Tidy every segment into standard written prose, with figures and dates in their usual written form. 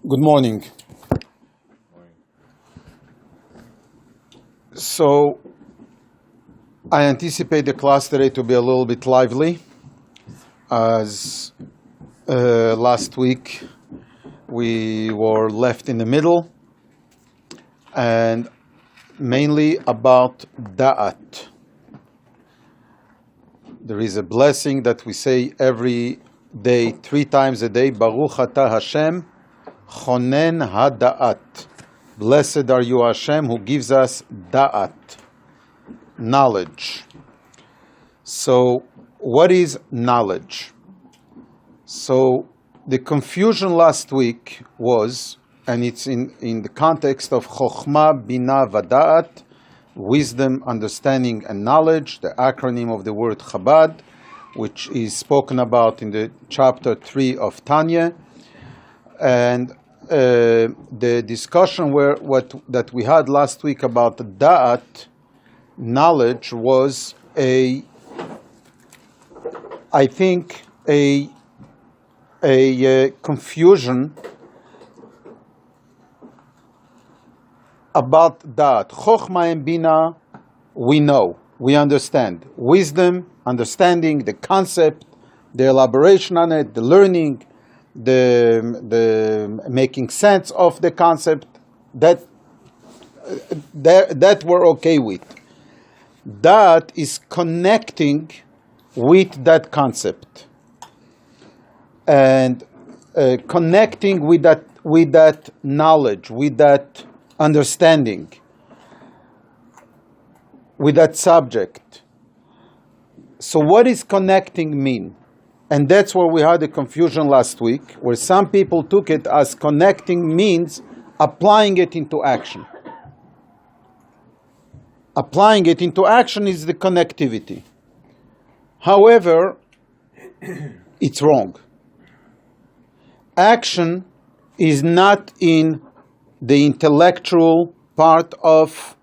Good morning. So, I anticipate the class today to be a little bit lively, as last week we were left in the middle, and mainly about da'at. There is a blessing that we say every day, 3 times a day, Baruch atah Hashem, Chonen ha-da'at. Blessed are you, Hashem, who gives us da'at, knowledge. So, what is knowledge? So, the confusion last week was, and it's in the context of Chokhmah, Bina, Vada'at, wisdom, understanding, and knowledge, the acronym of the word Chabad, which is spoken about in the chapter 3 of Tanya. And the discussion that we had last week about da'at, knowledge, was a confusion about da'at. Chokhmah and Bina, we know, we understand. Wisdom, understanding, the concept, the elaboration on it, the learning, the making sense of the concept, that we're okay with. That is connecting with that concept and connecting with that knowledge, with that understanding, with that subject. So what does connecting mean? And that's where we had the confusion last week, where some people took it as connecting means applying it into action. Applying it into action is the connectivity. However, it's wrong. Action is not in the intellectual part of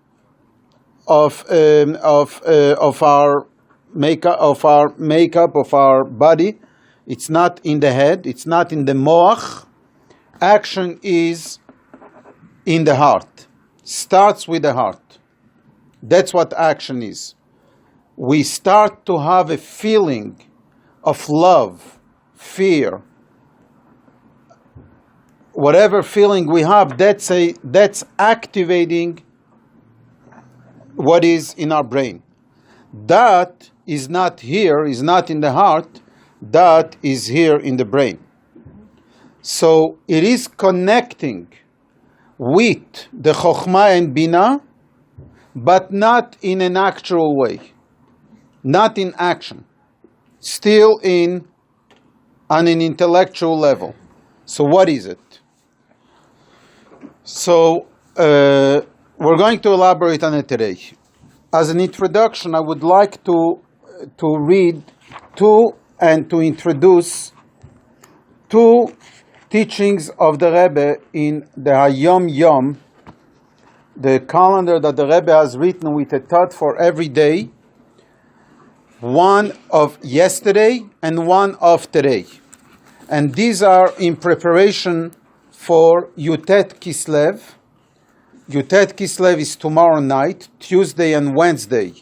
our makeup of our body. It's not in the head, it's not in the moach. Action is in the heart. Starts with the heart. That's what action is. We start to have a feeling of love, fear, whatever feeling we have, that's activating what is in our brain. That is not here, is not in the heart, that is here in the brain. So it is connecting with the Chokhmah and Bina, but not in an actual way, not in action, still on an intellectual level. So what is it? So we're going to elaborate on it today. As an introduction, I would like to read and to introduce 2 teachings of the Rebbe in the Hayom Yom, the calendar that the Rebbe has written with a thought for every day, one of yesterday and one of today. And these are in preparation for Yutet Kislev. Yutet Kislev is tomorrow night, Tuesday and Wednesday,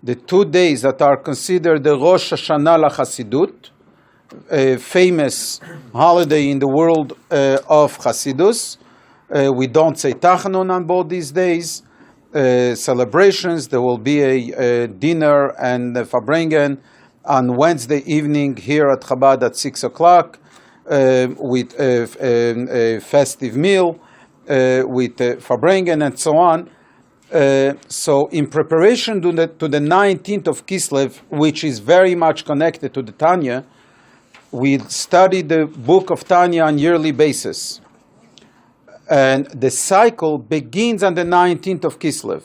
the 2 days that are considered the Rosh Hashanah LaChasidut, a famous holiday in the world of Chasidus. We don't say Tachanun on both these days. Celebrations, there will be a dinner and a Farbrengen on Wednesday evening here at Chabad at 6 o'clock with a festive meal, with Farbrengen and so on. So in preparation to the 19th of Kislev, which is very much connected to the Tanya, we study the book of Tanya on yearly basis. And the cycle begins on the 19th of Kislev.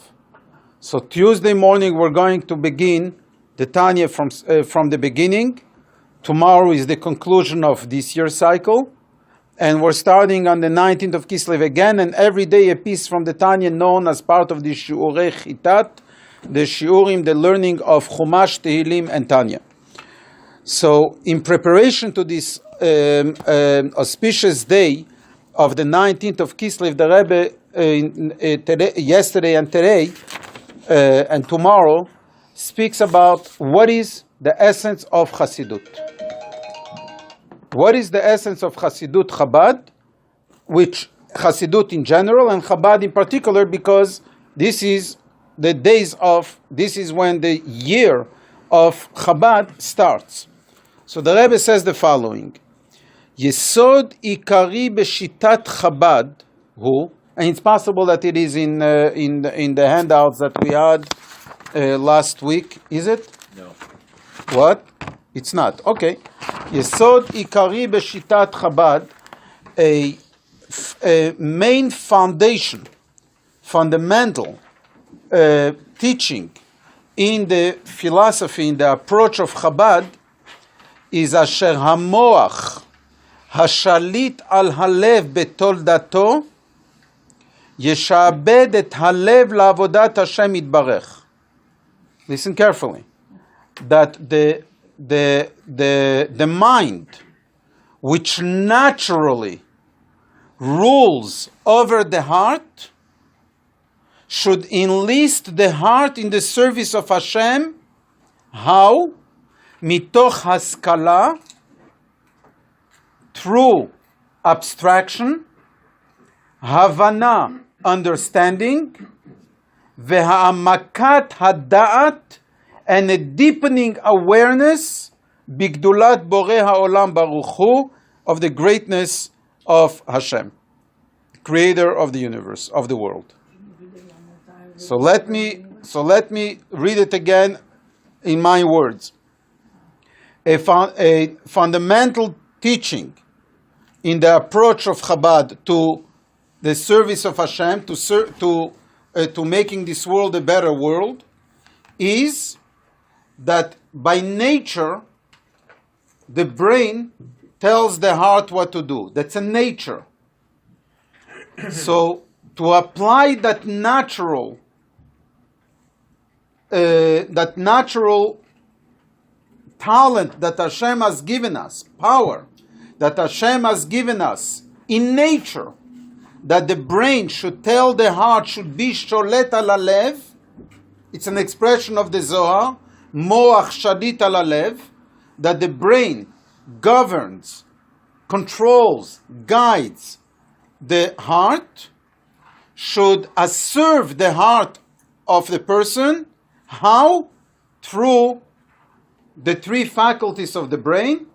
So Tuesday morning we're going to begin the Tanya from the beginning. Tomorrow is the conclusion of this year's cycle. And we're starting on the 19th of Kislev again, and every day a piece from the Tanya known as part of the Shiurei Chitat, the Shiurim, the learning of Chumash, Tehillim, and Tanya. So in preparation to this auspicious day, of the 19th of Kislev, the Rebbe yesterday and today and tomorrow speaks about what is the essence of Hasidut. What is the essence of Hasidut Chabad, which Hasidut in general and Chabad in particular, because this is when the year of Chabad starts. So the Rebbe says the following: Yesod ikari b'shitat Chabad hu, and it's possible that it is in the handouts that we had last week. Is it? No. What? It's not. Okay. Yesod ikari b'shitat Chabad, a main foundation, fundamental teaching in the philosophy, in the approach of Chabad, is asher hamoach hashalit al halev betoldato yeshabed et halev la'avodat Hashem yitbarech. Listen carefully. That the mind, which naturally rules over the heart, should enlist the heart in the service of Hashem. How? Mitoch haskala, through abstraction, havana, understanding, veha'amakat hada'at, and a deepening awareness, bigdulat borei ha'olam baruch hu, of the greatness of Hashem, creator of the universe, of the world. So let me read it again in my words. A fundamental teaching in the approach of Chabad to the service of Hashem, to making this world a better world, is that by nature the brain tells the heart what to do. That's a nature. So to apply that natural talent that Hashem has given us, power that Hashem has given us in nature, that the brain should tell the heart, should be sholet al halev. It's an expression of the Zohar, moach shadit al halev, that the brain governs, controls, guides the heart, should serve the heart of the person. How? Through the three faculties of the brain: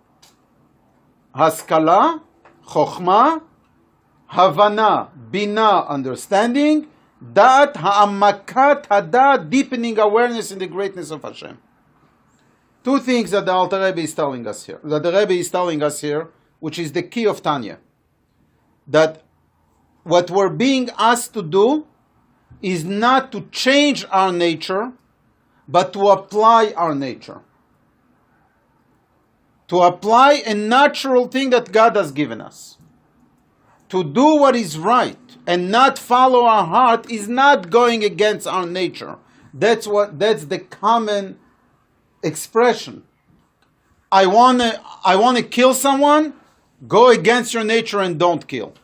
haskala, chokhmah, havana, bina, understanding, dat, ha'amakat hadat, deepening awareness in the greatness of Hashem. Two things that the Alter Rebbe is telling us here, which is the key of Tanya. That what we're being asked to do is not to change our nature, but to apply our nature. To apply a natural thing that God has given us. To do what is right and not follow our heart is not going against our nature. That's the common expression. I want to kill someone, go against your nature and don't kill.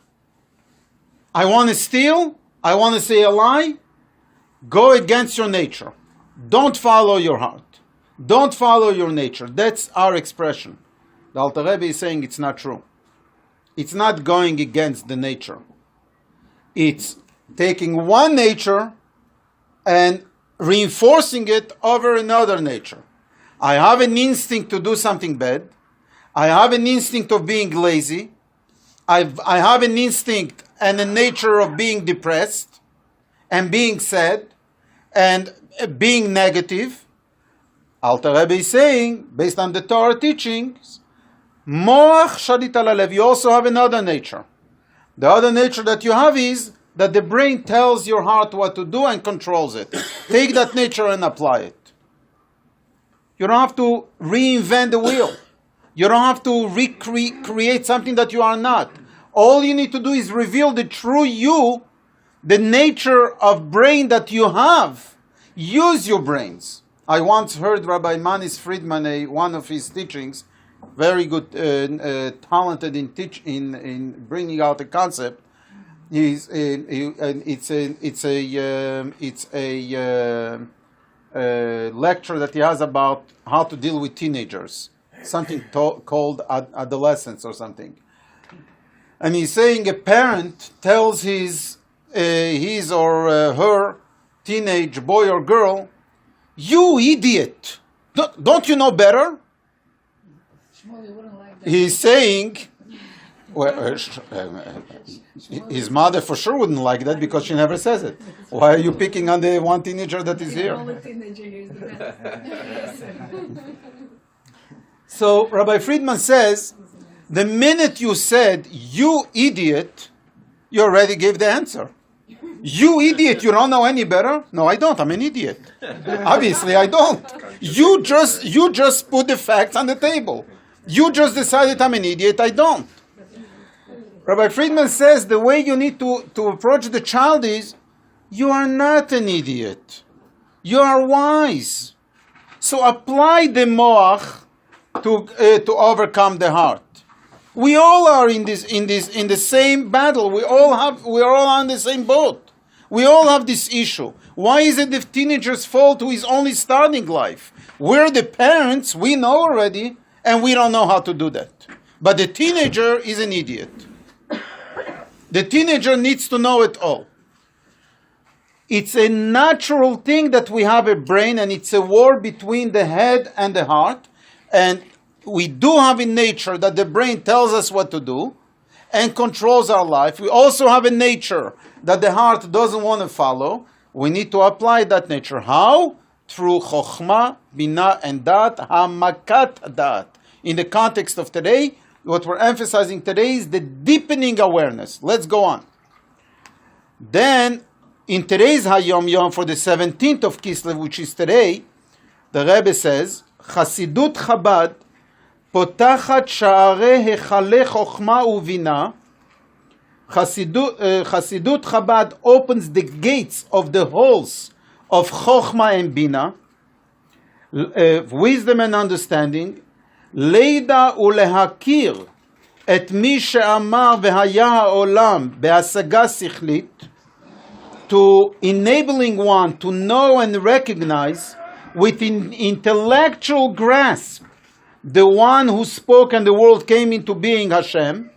I want to steal, I want to say a lie, go against your nature. Don't follow your heart. Don't follow your nature. That's our expression. The Alter Rebbe is saying it's not true. It's not going against the nature. It's taking one nature and reinforcing it over another nature. I have an instinct to do something bad. I have an instinct of being lazy. I have an instinct and a nature of being depressed and being sad and being negative. Alter Rebbe is saying, based on the Torah teachings, moach shadit al halev, you also have another nature. The other nature that you have is that the brain tells your heart what to do and controls it. Take that nature and apply it. You don't have to reinvent the wheel. You don't have to create something that you are not. All you need to do is reveal the true you, the nature of brain that you have. Use your brains. I once heard Rabbi Manis Friedman, one of his teachings, very good, talented in bringing out a concept. It's a lecture that he has about how to deal with teenagers, something called adolescence or something. And he's saying a parent tells his or her teenage boy or girl, "You idiot! Don't you know better?" He's saying, well, his mother for sure wouldn't like that because she never says it. Why are you picking on the one teenager that is here? So Rabbi Friedman says, the minute you said, "You idiot," you already gave the answer. "You idiot, you don't know any better?" No, I don't. I'm an idiot. Obviously, I don't. You just put the facts on the table. You just decided I'm an idiot. I don't. Rabbi Friedman says the way you need to approach the child is, you are not an idiot. You are wise. So apply the moach to overcome the heart. We all are in the same battle. We are all on the same boat. We all have this issue. Why is it the teenager's fault who is only starting life? We're the parents, we know already, and we don't know how to do that. But the teenager is an idiot. The teenager needs to know it all. It's a natural thing that we have a brain, and it's a war between the head and the heart. And we do have in nature that the brain tells us what to do and controls our life. We also have a nature that the heart doesn't want to follow. We need to apply that nature. How? Through chokhmah, binah, and dat, hamakat dat. In the context of today, what we're emphasizing today is the deepening awareness. Let's go on. Then, in today's Hayom Yom for the 17th of Kislev, which is today, the Rebbe says, Chasidut Chabad potachat sha'arei hechalei chokhmah uvina. Chasidut Chabad opens the gates of the halls of chokhmah and bina, wisdom and understanding. Leida ulehakir et mi she'amar v'haya ha'olam be'asaga sichlit, to enabling one to know and recognize with intellectual grasp the one who spoke and the world came into being, Hashem.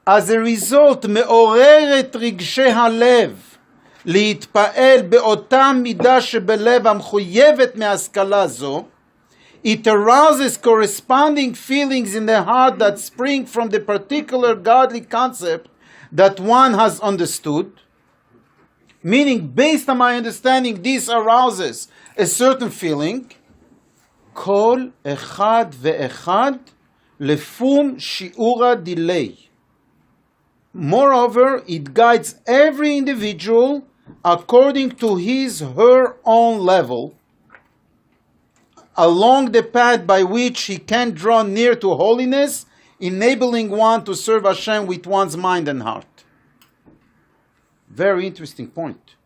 As a result, me'oreret רגשי הלב להתפעל באותה מידה שבלב המחויבת מהשכלה זו. It arouses corresponding feelings in the heart that spring from the particular godly concept that one has understood. Meaning, based on my understanding, this arouses a certain feeling. Kol echad ve'echad lefum shi'ura delay. Moreover, it guides every individual according to his/her own level, along the path by which he can draw near to holiness, enabling one to serve Hashem with one's mind and heart. Very interesting point.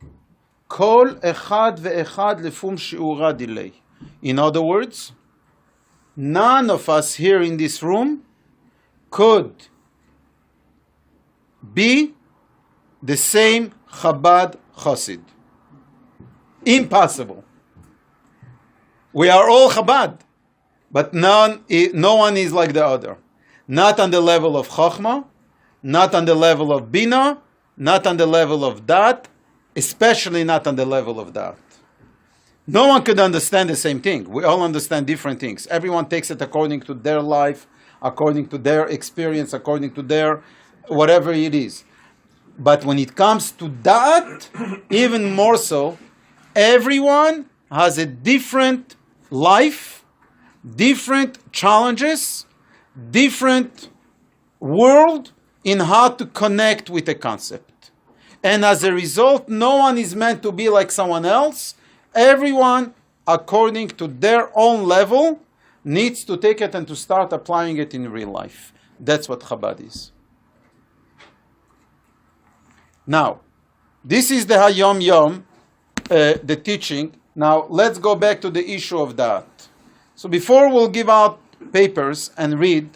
Kol echad ve'echad lefum shi'ura delay. In other words, none of us here in this room could be the same Chabad Chassid. Impossible. We are all Chabad, but no one is like the other. Not on the level of Chokhmah, not on the level of Bina, not on the level of Dat, especially not on the level of Dat. No one could understand the same thing. We all understand different things. Everyone takes it according to their life, according to their experience, according to their whatever it is. But when it comes to that, even more so, everyone has a different life, different challenges, different world in how to connect with a concept. And as a result, no one is meant to be like someone else. Everyone, according to their own level, needs to take it and to start applying it in real life. That's what Chabad is. Now, this is the Hayom Yom, the teaching. Now, let's go back to the issue of that. So before we'll give out papers and read,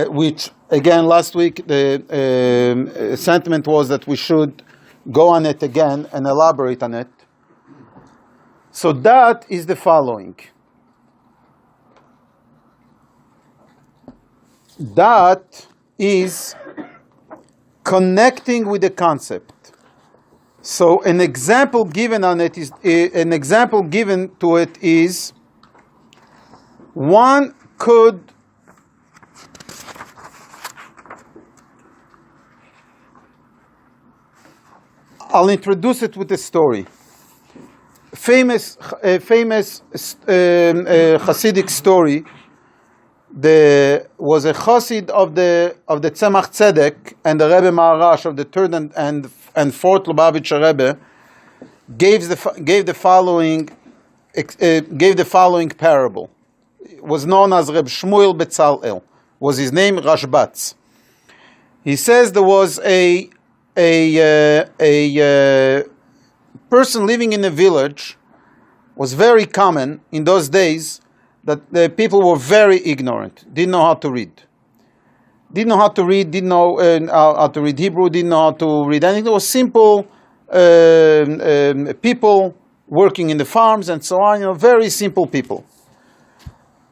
which again last week the sentiment was that we should go on it again and elaborate on it. So that is the following. That is connecting with the concept. So an example given to it is one could I'll introduce it with a story. Famous Hasidic story. There was a Chassid of the Tzemach Tzedek and the Rebbe Maharash of the third and fourth Lubavitch Rebbe gave the following parable. It was known as Reb Shmuel Betzalel. Was his name Rashbatz. He says there was a person living in a village. Was very common in those days that the people were very ignorant, didn't know how to read. Didn't know how to read Hebrew, didn't know how to read anything. It was simple people working in the farms and so on, very simple people.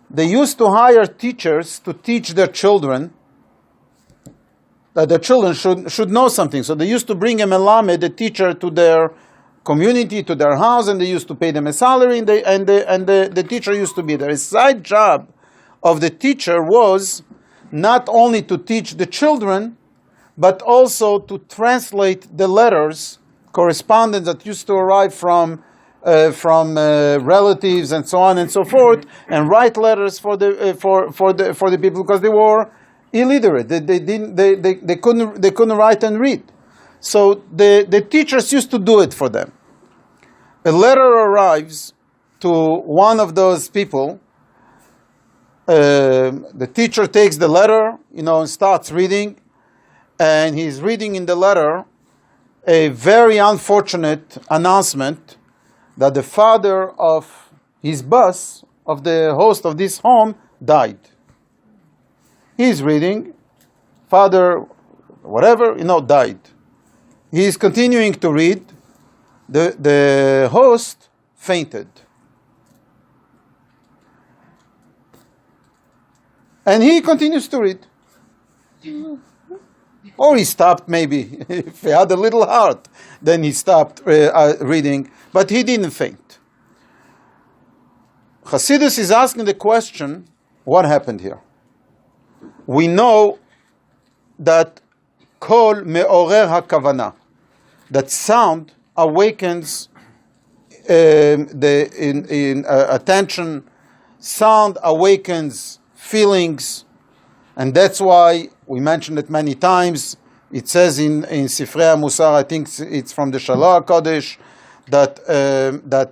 They used to hire teachers to teach their children that their children should know something. So they used to bring a melamed, a teacher, to their community, to their house, and they used to pay them a salary, and the teacher used to be there. A side job of the teacher was not only to teach the children, but also to translate the letters, correspondence that used to arrive from relatives and so on and so forth, and write letters for the people because they were illiterate. They couldn't write and read. So the teachers used to do it for them. A letter arrives to one of those people. The teacher takes the letter, and starts reading. And he's reading in the letter a very unfortunate announcement that the father of his boss, of the host of this home, died. He's reading, father, whatever, died. He's continuing to read. The host fainted. And he continues to read. Or he stopped maybe. If he had a little heart, then he stopped reading. But he didn't faint. Hasidus is asking the question, what happened here? We know that kol me'orer hakavana, that sound awakens attention, sound awakens feelings, and that's why we mentioned it many times. It says in Sifrei HaMusar, I think it's from the Shalach HaKodesh, that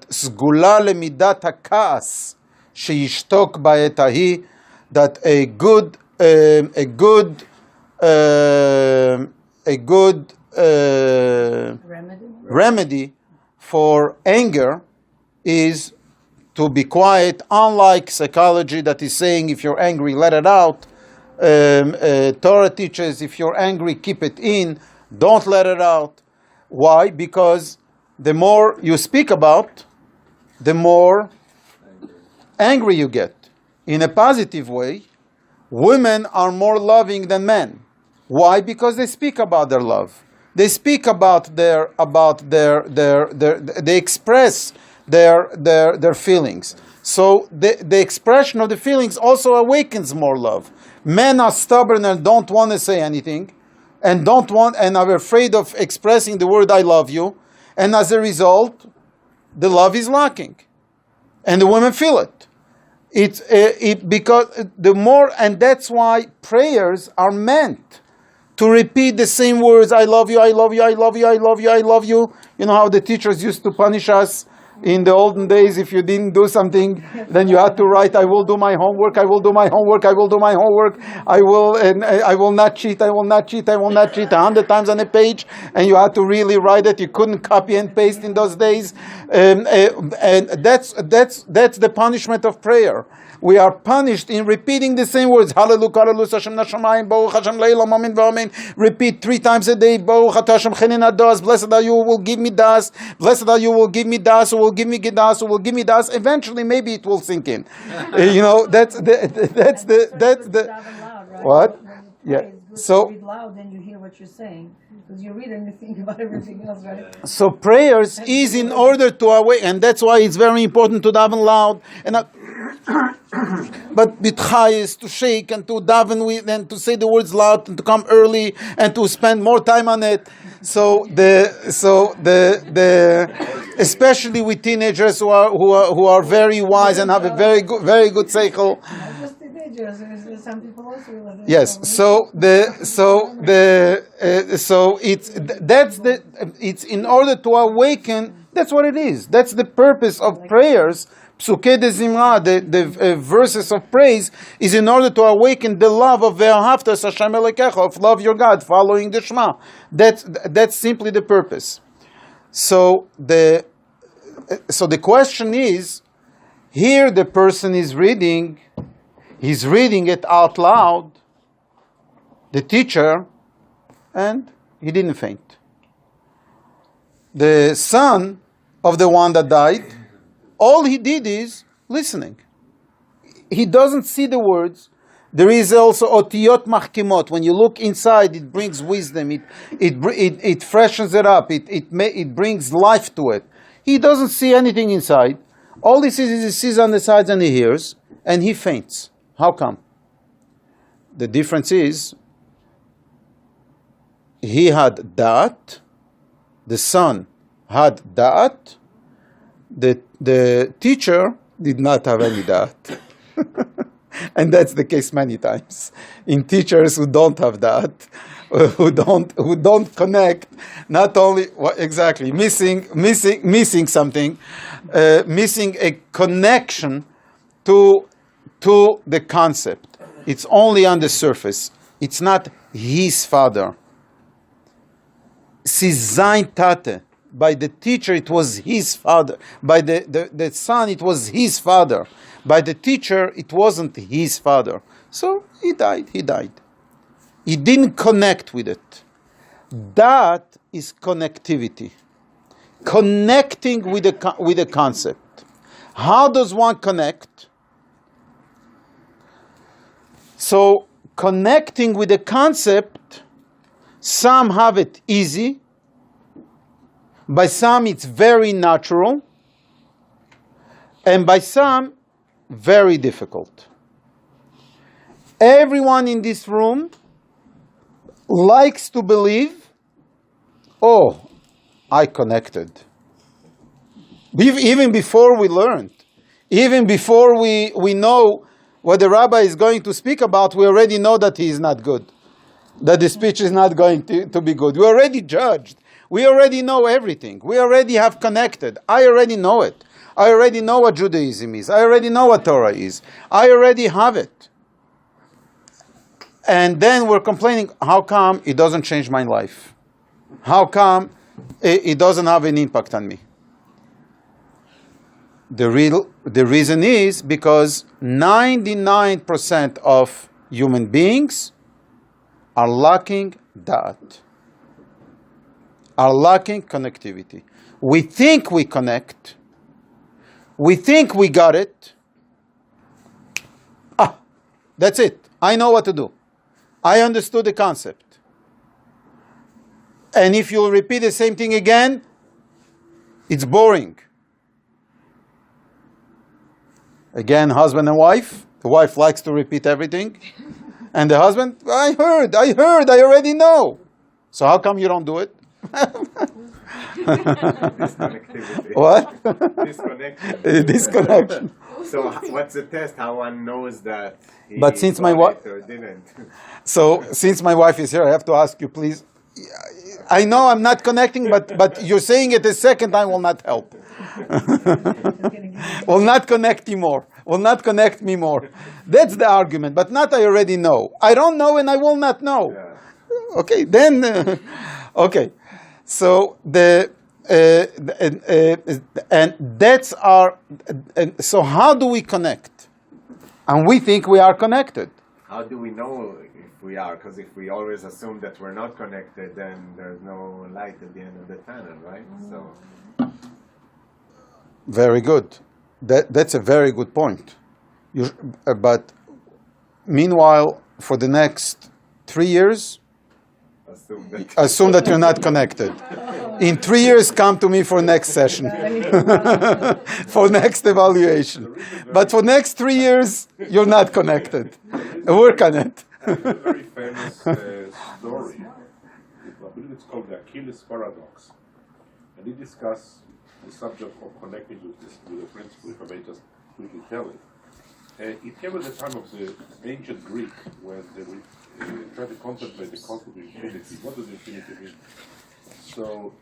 sgula lemidat hakaas sheyishtok ba'et hahi, that a good remedy for anger is to be quiet, unlike psychology that is saying if you're angry, let it out. Torah teaches if you're angry, keep it in, don't let it out. Why? Because the more you speak about, the more angry you get. In a positive way, women are more loving than men. Why? Because they speak about their love. They speak about they express their feelings. So the expression of the feelings also awakens more love. Men are stubborn and don't want to say anything, and are afraid of expressing the word "I love you," and as a result, the love is lacking, and the women feel it. Because the more, and that's why prayers are meant to repeat the same words, I love you, I love you, I love you, I love you, I love you. You know how the teachers used to punish us in the olden days. If you didn't do something, then you had to write, I will do my homework, I will do my homework, I will do my homework, I will not cheat, I will not cheat, I will not cheat 100 times on a page, and you had to really write it. You couldn't copy and paste in those days. And that's the punishment of prayer. We are punished in repeating the same words. Hallelujah, hallelujah, Hashem nashamayim, Baruch Hashem le'olam, amen v'amen. Repeat 3 times a day. Baruch Hashem chenin adas. Blessed are you who will give me das. Blessed are you who will give me das, who will give me das, who will give me das. Eventually, maybe it will sink in. That's the. What? Yeah. So read loud, then you hear what you're saying. Because you read and you think about everything else, right? So prayers is in order to awaken, and that's why it's very important to daven loud. But bitcha is to shake and to daven with, and to say the words loud, and to come early and to spend more time on it. So especially with teenagers who are very wise and have a very good seichel. Some people also yes. It's in order to awaken. That's what it is. That's the purpose of prayers. Psukei de Zimra, the verses of praise, is in order to awaken the love of Ve'ahavta Hashem Elokecha, of love your God, following the Shema. That's simply the purpose. So the question is, here the person is reading. He's reading it out loud, the teacher, and he didn't faint. The son of the one that died, all he did is listening. He doesn't see the words. There is also otiyot machkimot. When you look inside, it brings wisdom. It freshens it up. It brings life to it. He doesn't see anything inside. All he sees is he sees on the sides and he hears, and he faints. How come? The difference is, he had da'at, the son had da'at, the teacher did not have any da'at. And that's the case many times. In teachers who don't have da'at, who don't connect, not only, exactly, missing something, missing a connection to the concept. It's only on the surface. It's not his father. Sie sein Tate. By the teacher, it was his father. By the son, it was his father. By the teacher, it wasn't his father. So he died. He didn't connect with it. That is connectivity. Connecting with a concept. How does one connect? So, connecting with a concept, some have it easy, by some it's very natural, and by some, very difficult. Everyone in this room likes to believe, oh, I connected. Even before we learned, even before we know what the rabbi is going to speak about, we already know that he is not good. That the speech is not going to be good. We already judged. We already know everything. We already have connected. I already know it. I already know what Judaism is. I already know what Torah is. I already have it. And then we're complaining, how come it doesn't change my life? How come it doesn't have an impact on me? The reason is because 99% of human beings are lacking that, are lacking connectivity. We think we connect. We think we got it. That's it. I know what to do. I understood the concept. And if you repeat the same thing again, it's boring. Again, husband and wife. The wife likes to repeat everything. And the husband, I heard, I already know. So how come you don't do it? Disconnectivity. What? Disconnection. So what's the test? How one knows that he But since my got it or didn't? So since my wife is here, I have to ask you, please. I know I'm not connecting, but you're saying it a second time will not help. Will not connect you more. Will not connect me more. That's the argument, but not I already know. I don't know and I will not know. Yeah. Okay, then, okay. So and that's our. So how do we connect? And we think we are connected. How do we know if we are? Because if we always assume that we're not connected, then there's no light at the end of the tunnel, right? So. Very good. That's a very good point. But meanwhile, for the next 3 years, assume that you're not connected. In 3 years, come to me for next session, for next evaluation. But for next 3 years, you're not connected. Work on it. There's a very famous story. I believe it's called the Achilles paradox, and they discuss the subject of connecting with the principle. If I may just quickly tell it. It came at the time of the ancient Greek when they tried to contemplate the concept of infinity. What does infinity mean? So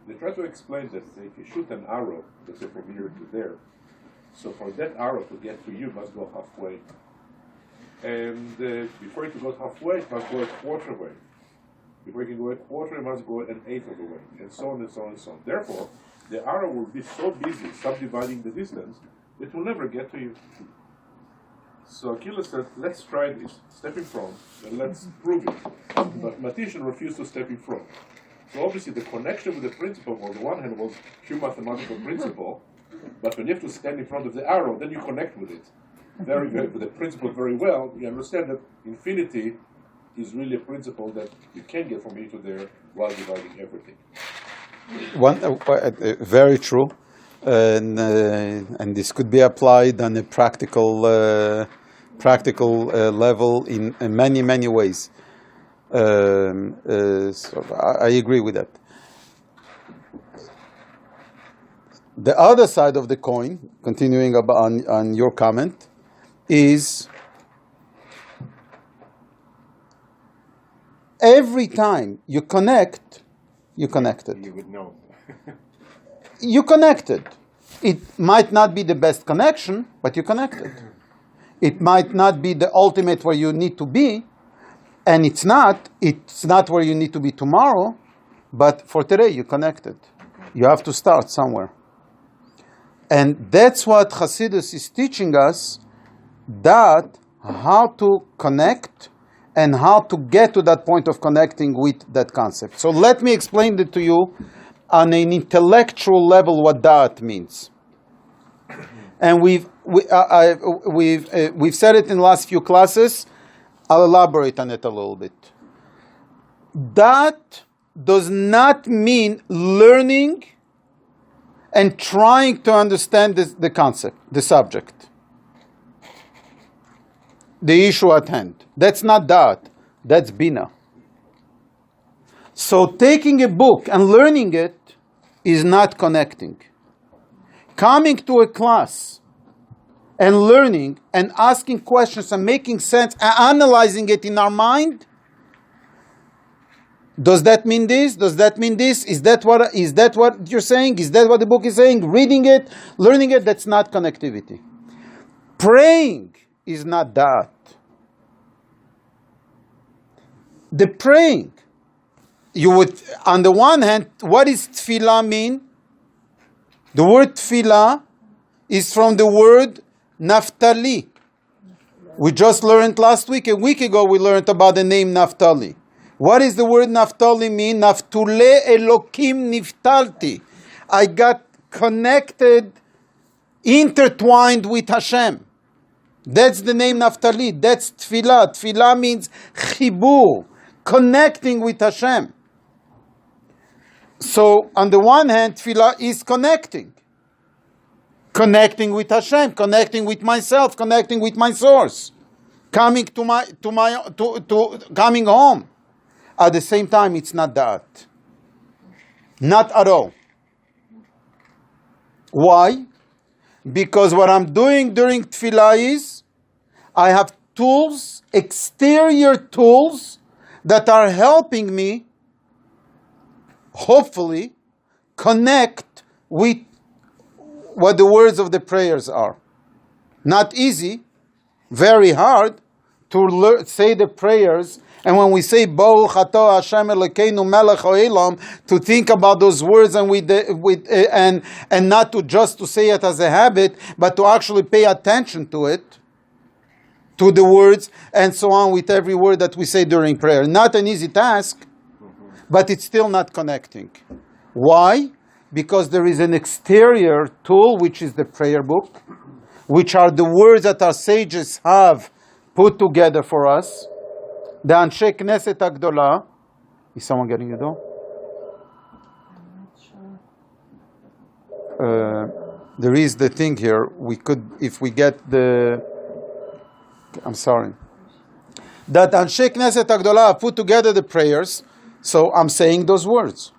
they try to explain that if you shoot an arrow, let's say from here to there, so for that arrow to get to you, it must go halfway. And before it can go halfway, it must go a quarter way. Before it can go a quarter, it must go an eighth of the way, and so on and so on and so on. Therefore, the arrow will be so busy subdividing the distance, it will never get to you. So Achilles said, let's try this, step in front, and let's prove it. But Matician refused to step in front. So obviously the connection with the principle, on the one hand, was pure mathematical principle, but when you have to stand in front of the arrow, then you connect with it. With the principle very well, you understand that infinity is really a principle that you can get from here to there while dividing everything. Very true. And this could be applied on a practical level in many ways. So I agree with that. The other side of the coin, continuing on your comment, is every time you connect, you connected. You would know. You connected. It might not be the best connection, but you connected. It might not be the ultimate where you need to be, and it's not where you need to be tomorrow, but for today you connected. You have to start somewhere. And that's what Hasidus is teaching us, that how to connect and how to get to that point of connecting with that concept. So let me explain it to you on an intellectual level what that means. And we've said it in the last few classes. I'll elaborate on it a little bit. That does not mean learning and trying to understand the concept, the subject, the issue at hand. That's not that. That's Bina. So taking a book and learning it is not connecting. Coming to a class and learning and asking questions and making sense and analyzing it in our mind, does that mean this? Does that mean this? Is that what you're saying? Is that what the book is saying? Reading it, learning it, that's not connectivity. Praying is not that. The praying, you would, on the one hand, what does tefillah mean? The word tefillah is from the word Naphtali. We just learned last week, a week ago, we learned about the name Naphtali. What does the word Naphtali mean? Naftule Elokim Niftalti. I got connected, intertwined with Hashem. That's the name Naphtali. That's tefillah. Tefillah means chibur, connecting with Hashem. So, on the one hand, tefillah is connecting with Hashem, connecting with myself, connecting with my source, coming coming home. At the same time, it's not that, not at all. Why? Because what I'm doing during tefillah is I have tools, exterior tools, that are helping me, hopefully, connect with what the words of the prayers are. Not easy, very hard to say the prayers. And when we say Baruch Atah Hashem Elokeinu Melech Haolam, to think about those words and and not to just to say it as a habit, but to actually pay attention to it. to the words, and so on with every word that we say during prayer. Not an easy task, but it's still not connecting. Why? Because there is an exterior tool, which is the prayer book, which are the words that our sages have put together for us. The Anshe Knesset Agdola. Is someone getting the door? There is the thing here. We could, if we get the... I'm sorry. That Anshe Knesset Agdola put together the prayers, so I'm saying those words.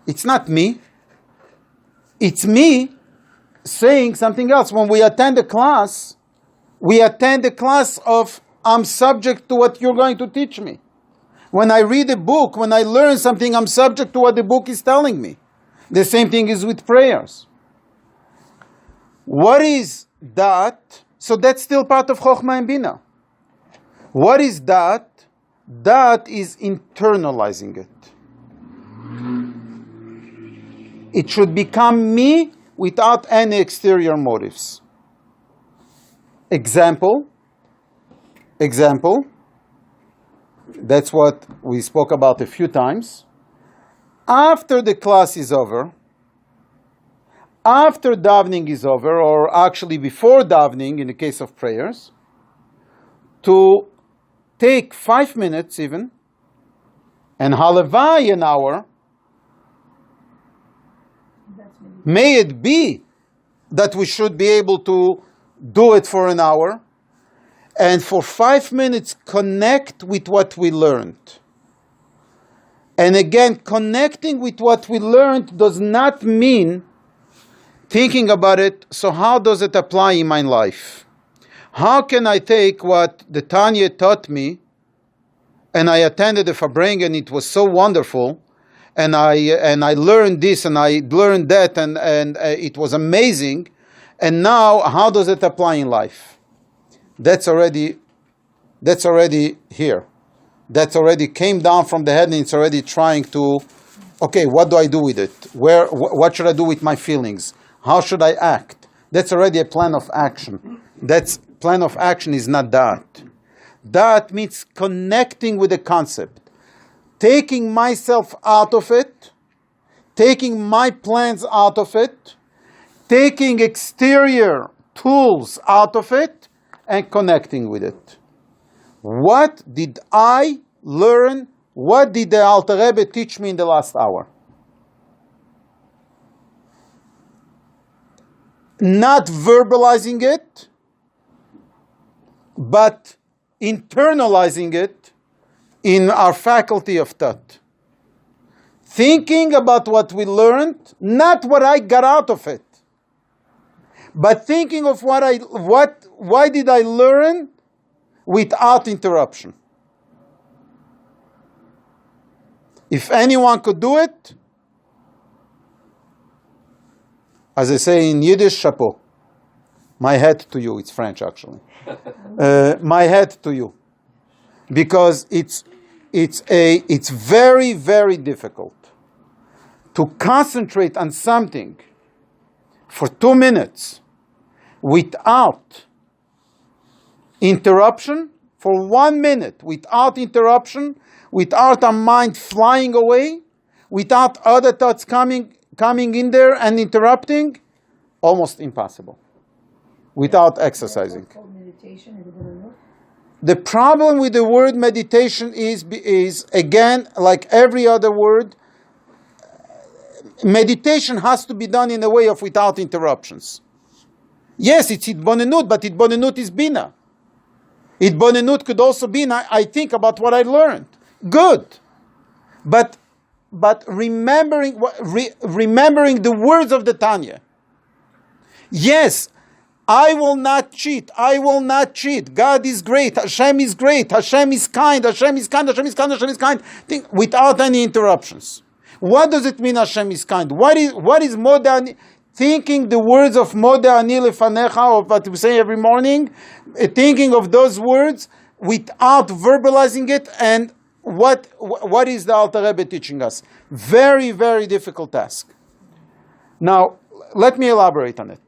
It's not me. It's me saying something else. When we attend a class, we attend a class of I'm subject to what you're going to teach me. When I read a book, when I learn something, I'm subject to what the book is telling me. The same thing is with prayers. What is that? So that's still part of Chokhmah and Bina. What is that? That is internalizing it. It should become me without any exterior motives. Example. That's what we spoke about a few times. After the class is over, after davening is over, or actually before davening in the case of prayers, to take 5 minutes even, and halavai an hour, may it be that we should be able to do it for an hour, and for 5 minutes connect with what we learned. And again, connecting with what we learned does not mean thinking about it, so how does it apply in my life? How can I take what the Tanya taught me, and I attended the Fabring and it was so wonderful, and I learned this and I learned that, and it was amazing, and now how does it apply in life? That's already here. That's already came down from the head, and it's already trying to, okay, what do I do with it? What should I do with my feelings? How should I act? That's already a plan of action. Plan of action is not that. That means connecting with the concept. Taking myself out of it, taking my plans out of it, taking exterior tools out of it, and connecting with it. What did I learn? What did the Alter Rebbe teach me in the last hour? Not verbalizing it, but internalizing it in our faculty of thought. Thinking about what we learned, not what I got out of it, but thinking of why did I learn without interruption. If anyone could do it, as I say in Yiddish, chapeau. My hat to you. It's French, actually. My hat to you, because it's very, very difficult to concentrate on something for 2 minutes without interruption, for 1 minute without interruption, without our mind flying away, without other thoughts coming in there and interrupting. Almost impossible without exercising. The problem with the word meditation is again, like every other word, meditation has to be done in a way of without interruptions. Yes, it's Itbonenut, but Itbonenut is Bina. Itbonenut could also be, I think about what I learned. Good. But remembering the words of the Tanya. Yes, I will not cheat. I will not cheat. God is great. Hashem is great. Hashem is kind. Hashem is kind. Hashem is kind. Hashem is kind. Think, without any interruptions. What does it mean Hashem is kind? What is Moda? Thinking the words of Moda Ani Lefanecha, of what we say every morning, thinking of those words without verbalizing it, and what is the Alter Rebbe teaching us? Very, very difficult task. Now, let me elaborate on it.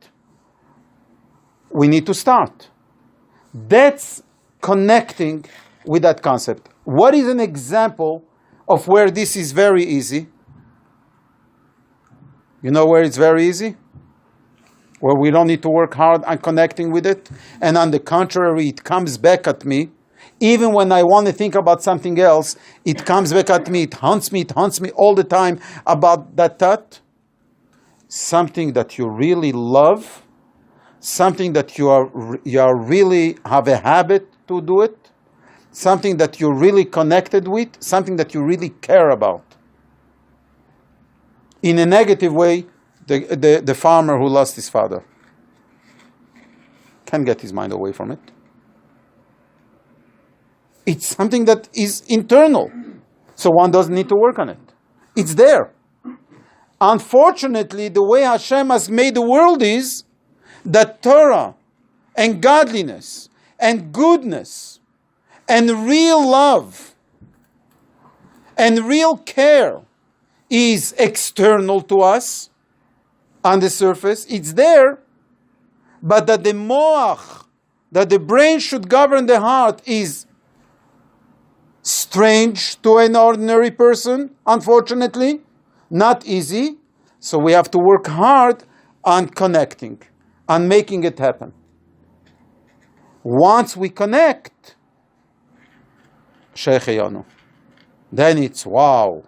We need to start. That's connecting with that concept. What is an example of where this is very easy? You know where it's very easy? Where we don't need to work hard on connecting with it, and on the contrary, it comes back at me. Even when I want to think about something else, it comes back at me, it haunts me all the time about that thought. Something that you really love, something that you are really have a habit to do it, something that you're really connected with, something that you really care about. In a negative way, the farmer who lost his father can't get his mind away from it. It's something that is internal, so one doesn't need to work on it. It's there. Unfortunately, the way Hashem has made the world is that Torah and godliness and goodness and real love and real care is external to us on the surface. It's there, but that the moach, that the brain should govern the heart, is strange to an ordinary person, unfortunately, not easy. So we have to work hard on connecting, on making it happen. Once we connect, Sheikhayanu, then it's wow.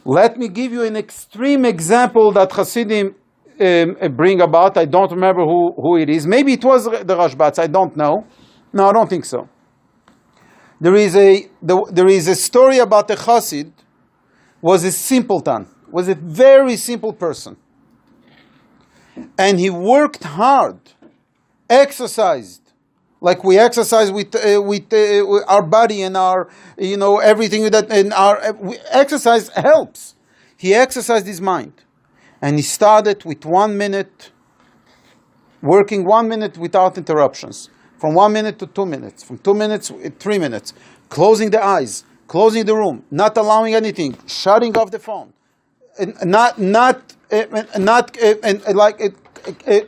Let me give you an extreme example that Hasidim bring about. I don't remember who it is. Maybe it was the Rashbats. I don't know. No, I don't think so. There is a story about a Chassid, was a simpleton, was a very simple person. And he worked hard, exercised, like we exercise with our body and our, everything that, and our exercise helps. He exercised his mind. And he started with 1 minute, working 1 minute without interruptions. From 1 minute to 2 minutes, from 2 minutes to 3 minutes, closing the eyes, closing the room, not allowing anything, shutting off the phone,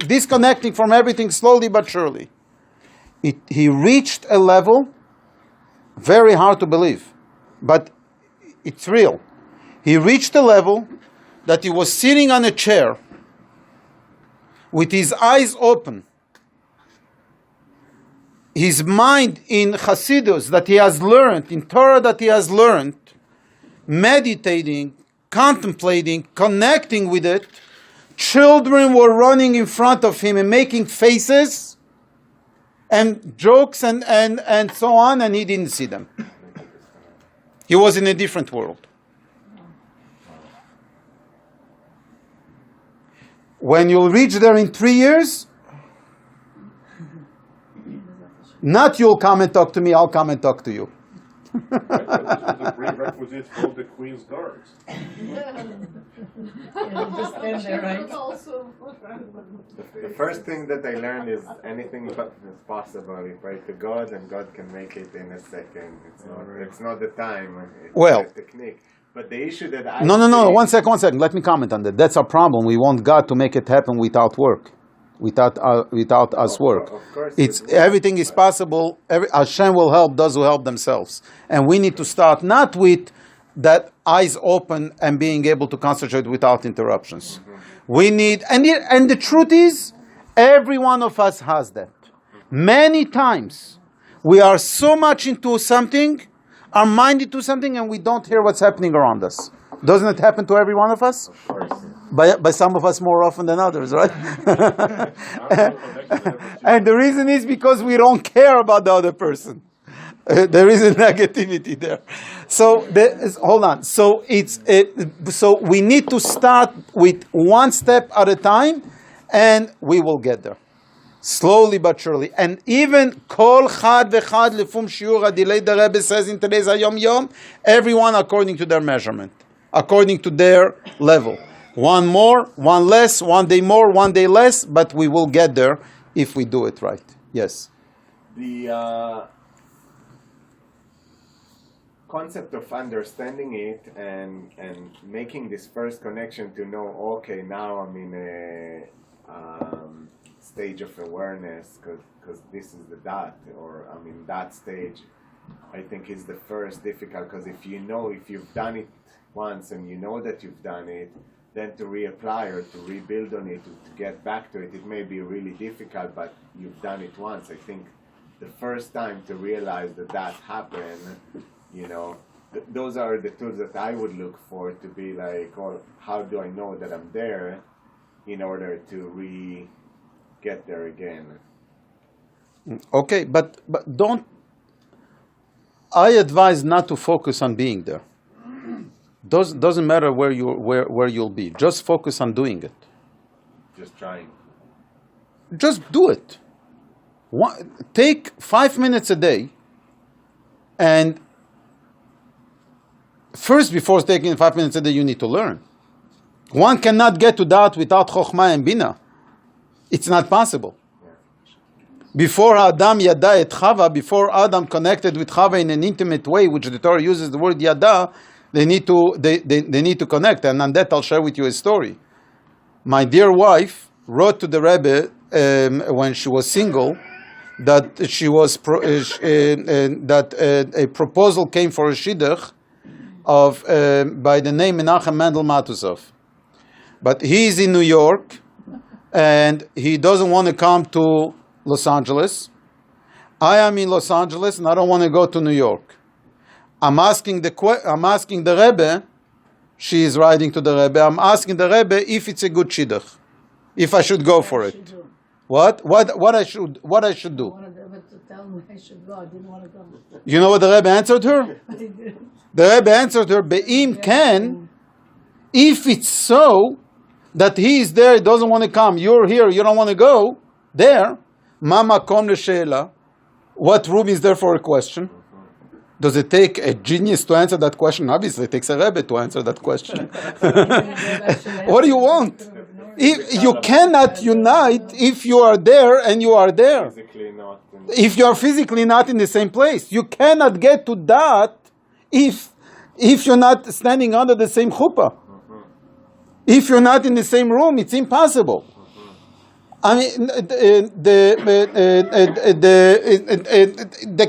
disconnecting from everything slowly but surely. He reached a level, very hard to believe, but it's real. He reached a level that he was sitting on a chair with his eyes open. His mind in Hasidus that he has learned, in Torah that he has learned, meditating, contemplating, connecting with it. Children were running in front of him and making faces and jokes and so on, and he didn't see them. He was in a different world. When you'll reach there in 3 years, not you'll come and talk to me, I'll come and talk to you. This was a prerequisite for the Queen's Guards. Just stand there, right? The first thing that I learned is anything is possible. You pray to God, and God can make it in a second. It's not the time. It's Well, the technique. But the issue that I No. 1 second. Let me comment on that. That's our problem. We want God to make it happen without work, without us work. Of course, It's it will. everything is possible. Hashem will help those who help themselves, and we need to start not with that eyes open and being able to concentrate without interruptions. We need, and the truth is, every one of us has that. Many times, we are so much into something, our mind into something, and we don't hear what's happening around us. Doesn't it happen to every one of us? Of course. By some of us more often than others, right? And the reason is because we don't care about the other person. There is a negativity there. So hold on. So so we need to start with one step at a time, and we will get there. Slowly but surely. And even Kol Chad V'Chad Lefum Shiur Adilei, the Rebbe says in today's Hayom Yom, everyone according to their measurement, according to their level. One more, one less, 1 day more, 1 day less, but we will get there if we do it right. Yes. The concept of understanding it and making this first connection to know, okay, now I'm in a stage of awareness, because this is the dot, or I mean that stage, I think is the first difficult, because if you've done it once and you know that you've done it, then to reapply or to rebuild on it, to get back to it, it may be really difficult, but you've done it once. I think the first time to realize that happened, those are the tools that I would look for, to be like, oh, how do I know that I'm there, in order to get there again. Okay, but don't. I advise not to focus on being there. Doesn't matter where you'll be. Just focus on doing it. Just trying. Just do it. Take 5 minutes a day, and first, before taking 5 minutes a day, you need to learn. One cannot get to that without Chokhmah and Bina. It's not possible. Before Adam yada et Chava, before Adam connected with Chava in an intimate way, which the Torah uses the word yada, they need to connect. And on that, I'll share with you a story. My dear wife wrote to the Rebbe when she was single that a proposal came for a shidduch by the name Menachem Mendel Matusof. But he's in New York, and he doesn't want to come to Los Angeles. I am in Los Angeles, and I don't want to go to New York. I'm asking the Rebbe. She is writing to the Rebbe. I'm asking the Rebbe if it's a good shidduch, if I should go for it. What I should do? I wanted the Rebbe to tell me I should go. I didn't want to go. You know what the Rebbe answered her? The Rebbe answered her, Be'im Ken, if it's so that he is there, he doesn't want to come, you're here, you don't want to go there, Mama Kom She'ela, what room is there for a question? Does it take a genius to answer that question? Obviously, it takes a Rebbe to answer that question. What do you want? You cannot unite if you are there and you are there. If you are physically not in the same place. You cannot get to that if you're not standing under the same chuppah. If you're not in the same room, it's impossible. I mean, there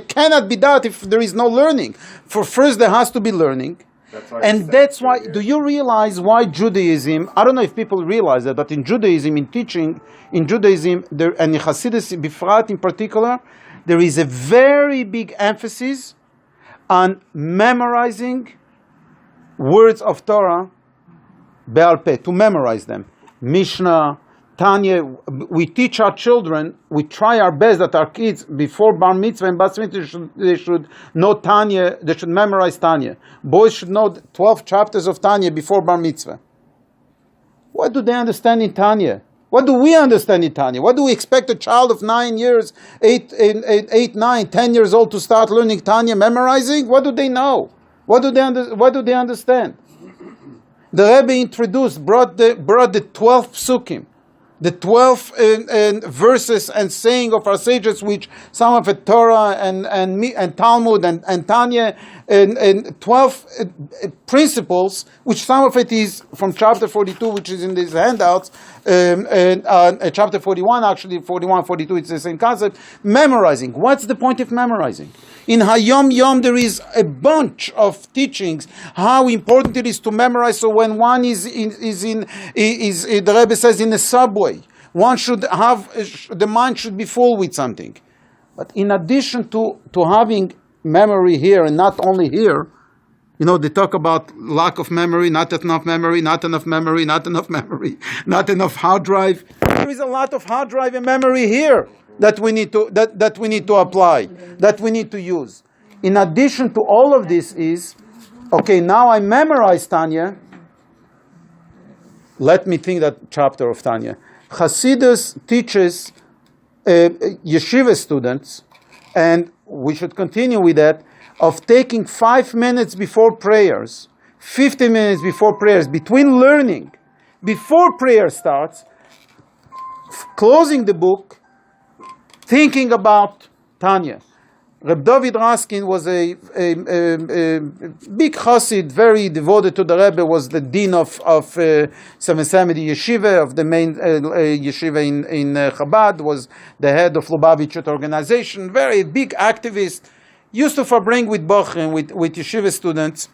cannot be that if there is no learning. For first, there has to be learning. That's why, do you realize why Judaism, I don't know if people realize that, but in Judaism, in teaching, in Judaism, and in Hasidus, Bifrat in particular, there is a very big emphasis on memorizing words of Torah, Be'al Peh, to memorize them. Mishnah, Tanya, we teach our children, we try our best that our kids, before Bar Mitzvah and Bat Mitzvah, they should know Tanya, they should memorize Tanya. Boys should know 12 chapters of Tanya before Bar Mitzvah. What do they understand in Tanya? What do we understand in Tanya? What do we expect a child of 9 years, 8, 9, 10 years old to start learning Tanya, memorizing? What do they know? What do they understand? The Rebbe brought the 12 psukim, the 12 verses and saying of our sages, which some of it Torah and Talmud and Tanya, and 12 principles, which some of it is from chapter 42, which is in these handouts, chapter 41, actually 41, 42, it's the same concept. Memorizing. What's the point of memorizing? In Hayom Yom there is a bunch of teachings how important it is to memorize. So when one is the Rebbe says in a subway, one should have the mind should be full with something. But in addition to having memory here and not only here, they talk about lack of memory, not enough memory, not enough memory, not enough memory, not enough hard drive. There is a lot of hard drive and memory here that we need to apply, that we need to use. In addition to all of this is, okay, now I memorized Tanya. Let me think that chapter of Tanya. Hasidus teaches yeshiva students, and we should continue with that, of taking 5 minutes before prayers, 15 minutes before prayers, between learning, before prayer starts, closing the book, thinking about Tanya. Reb David Raskin was a big chassid, very devoted to the Rebbe, was the dean of Seventh-Seventy Yeshiva, of the main yeshiva in Chabad, was the head of Lubavitch organization, very big activist, used to bring with Bochum, with yeshiva students,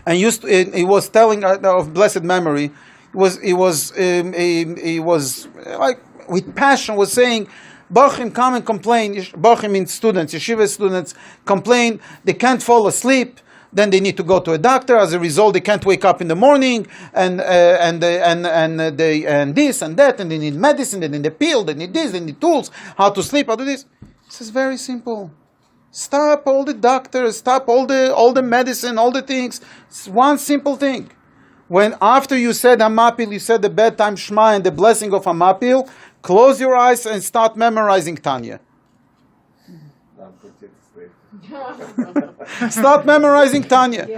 and he was telling of blessed memory, he was like with passion, was saying, Bochum come and complain. Bochum means students, yeshiva students complain they can't fall asleep. Then they need to go to a doctor. As a result, they can't wake up in the morning, and this and that, and they need medicine, they need a pill, they need this, they need tools, how to sleep, how to do this. This is very simple. Stop all the doctors, stop all the medicine, all the things. It's one simple thing. When after you said Hamapil, you said the bedtime Shema and the blessing of Hamapil, close your eyes and start memorizing Tanya. Start memorizing Tanya.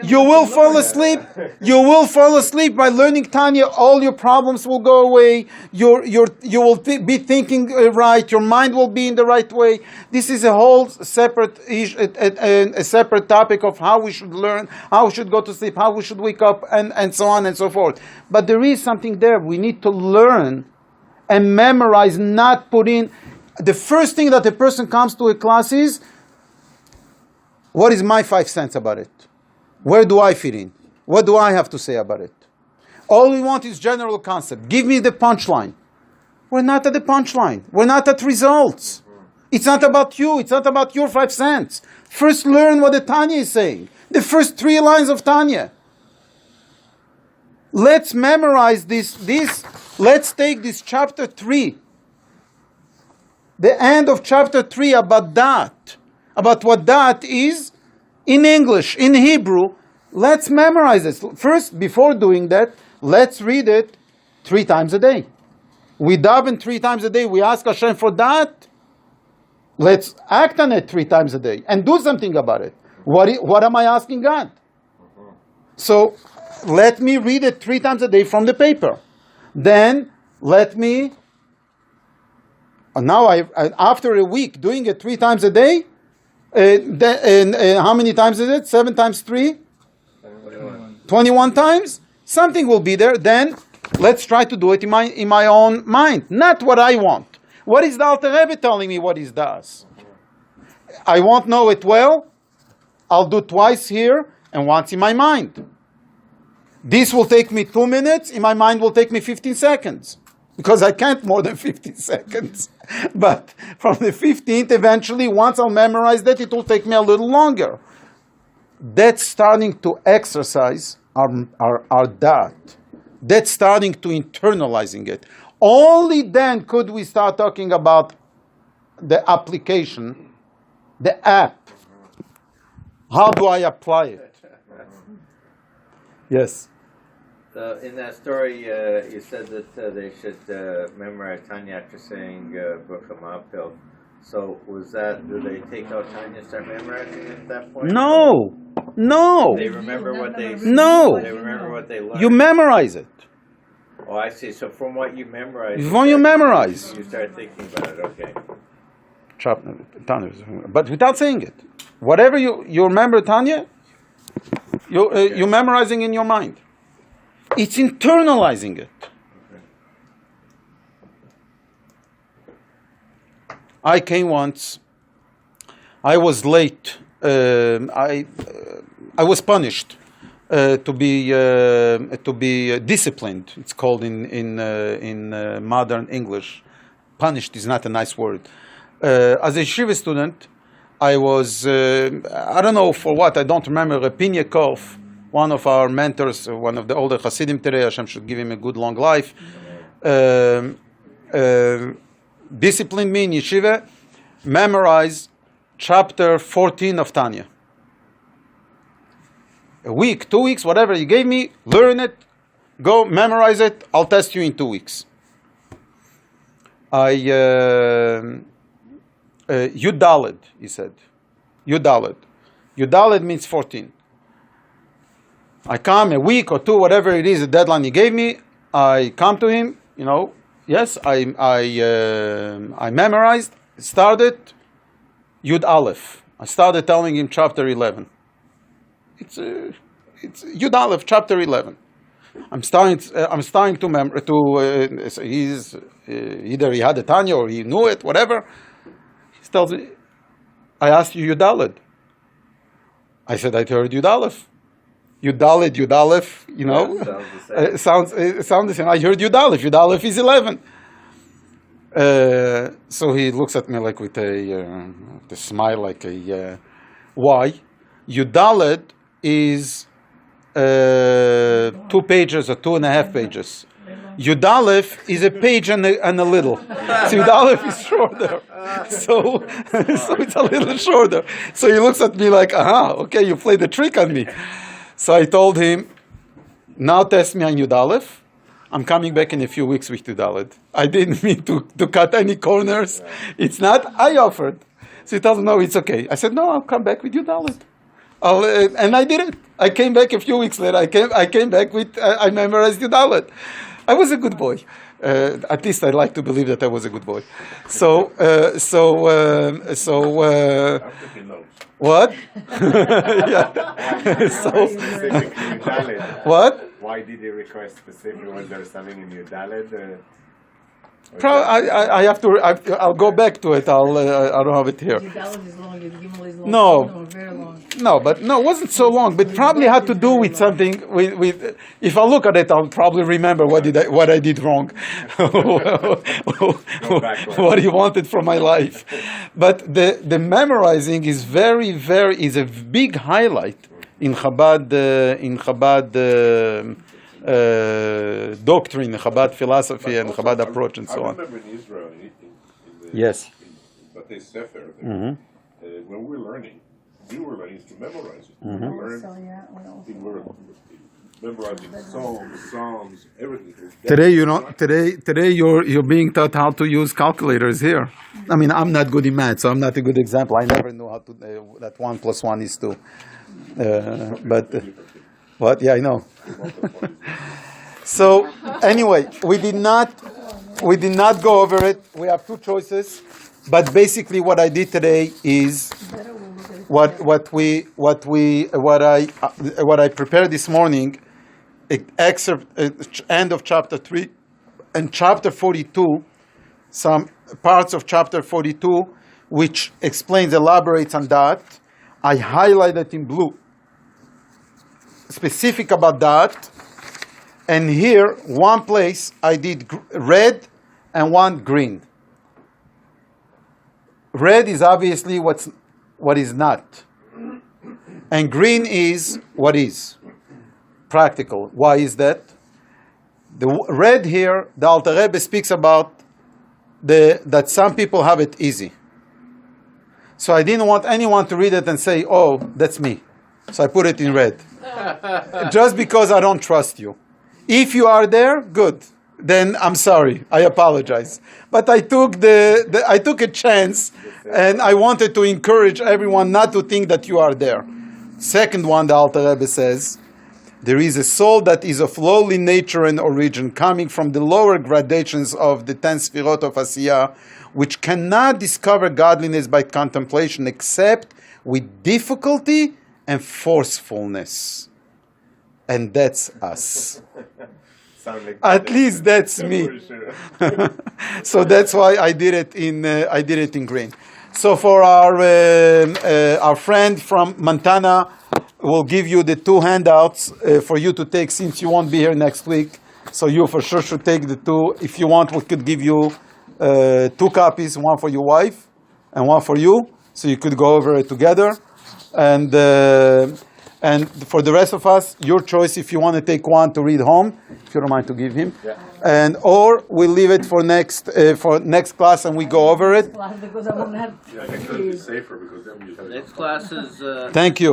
You will fall asleep. You will fall asleep by learning Tanya. All your problems will go away. You will be thinking right. Your mind will be in the right way. This is a whole separate a separate topic of how we should learn, how we should go to sleep, how we should wake up, and so on and so forth. But there is something there. We need to learn and memorize, not put in. The first thing that a person comes to a class is, what is my 5 cents about it? Where do I fit in? What do I have to say about it? All we want is general concept. Give me the punchline. We're not at the punchline. We're not at results. It's not about you. It's not about your 5 cents. First learn what the Tanya is saying. The first 3 lines of Tanya. Let's memorize this. Let's take this chapter 3. The end of chapter 3 about that. About what that is in English, in Hebrew. Let's memorize it. First, before doing that, let's read it 3 times a day. We daven 3 times a day. We ask Hashem for that. Let's act on it 3 times a day and do something about it. What am I asking God? So let me read it 3 times a day from the paper. Then let me. Now after a week doing it 3 times a day. How many times is it? 7 times 3? 21 times? Something will be there. Then let's try to do it in my own mind. Not what I want. What is the Alter Rebbe telling me what he does? I won't know it well. I'll do twice here and once in my mind. This will take me 2 minutes. In my mind will take me 15 seconds. Because I can't more than 15 seconds. But from the 15th, eventually, once I'll memorize that, it will take me a little longer. That's starting to exercise our dat. That's starting to internalizing it. Only then could we start talking about the application, the app. How do I apply it? Yes. In that story, you said that they should memorize Tanya after saying Bochum Apil. So do they take out Tanya and start memorizing it at that point? No. They remember what they No. They remember what they learned. You memorize it. Oh, I see. So from what you memorize, From you memorize. you start thinking about it. Okay. Tanya, but without saying it. Whatever you remember, Tanya, you're memorizing in your mind. It's internalizing it. I came once. I was late. I was punished to be disciplined. It's called in modern English. Punished is not a nice word. As a yeshiva student, I was I don't know for what. I don't remember. Repinyakov, one of our mentors, one of the older Hasidim today, Hashem should give him a good long life, disciplined me in yeshiva, memorize chapter 14 of Tanya. A week, 2 weeks, whatever he gave me, learn it, go memorize it, I'll test you in 2 weeks. Yudaled, he said. Yudaled. Yudaled means 14. I come a week or 2, whatever it is, the deadline he gave me. I come to him, yes, I memorized, started. Yud Aleph. I started telling him chapter 11. It's Yud Aleph, chapter 11. I'm starting to remember. He's either he had a Tanya or he knew it, whatever. He tells me, I asked you Yud Aleph. I said I heard Yud Aleph. Yud Aleph, you know, Yeah, sounds sounds the same. I heard Yud Aleph is 11. So he looks at me like with a smile, like why? Yud is 2 pages or 2.5 pages. Yud Aleph is a page and a little. So Yud Aleph is shorter. So it's a little shorter. So he looks at me like, okay, you played a trick on me. So I told him, now test me on Yud Aleph. I'm coming back in a few weeks with Yud Aleph. I didn't mean to cut any corners. It's not, I offered. So he tells me, no, it's okay. I said, no, I'll come back with Yud Aleph. And I did it. I came back a few weeks later. I came back with, I memorized Yud Aleph. I was a good boy. At least I like to believe that I was a good boy. So I'm taking notes. what? Yeah. So, Specifically Yudalet. what? Why did you request specifically? Was there something in Yudalet? I have to. I'll go back to it. I don't have it here. Yud is long, Yud Gimel is long. No. Very long. No, but no, it wasn't so long. But probably had to do with something. With if I look at it, I'll probably remember what I did wrong, what he wanted from my life. But the memorizing is is a big highlight in Chabad doctrine, Chabad philosophy, and Chabad approach, and so I on. remember in Israel, in Yes. Batei Sefer, Mm-hmm. when we were learning to memorize it. Mm-hmm. We learned, So, yeah, what else? we were memorizing songs, everything. Today you're being taught how to use calculators here. I mean, I'm not good in math, so I'm not a good example. I never knew how to that 1 + 1 is 2. What? Yeah, I know. So anyway, we did not go over it. We have 2 choices, but basically what I did today is what I prepared this morning. Excerpt end of chapter 3 and chapter 42. Some parts of chapter 42 which elaborates on that. I highlighted in blue. Specific about that, and here one place I did red and one green. Red is obviously what is not, and green is what is practical. Why is that? The red here, the Alter Rebbe speaks about that some people have it easy. So I didn't want anyone to read it and say, "Oh, that's me." So I put it in red. Just because I don't trust you. If you are there, good. Then I'm sorry. I apologize. But I took I took a chance, and I wanted to encourage everyone not to think that you are there. Second one, the Alter Rebbe says, there is a soul that is of lowly nature and origin, coming from the lower gradations of the 10 Sfirot of Asiyah, which cannot discover godliness by contemplation except with difficulty and forcefulness. And that's us. At least that's me. So that's why I did it in green. So for our friend from Montana, we'll give you the 2 handouts for you to take since you won't be here next week. So you for sure should take the 2. If you want, we could give you 2 copies, one for your wife and one for you, so you could go over it together. And for the rest of us, your choice if you want to take one to read home, if you don't mind to give him. Yeah. Or we leave it for next class and we go over it. Because I won't have. Yeah, I think it'll be safer because then you have Next class is Thank you.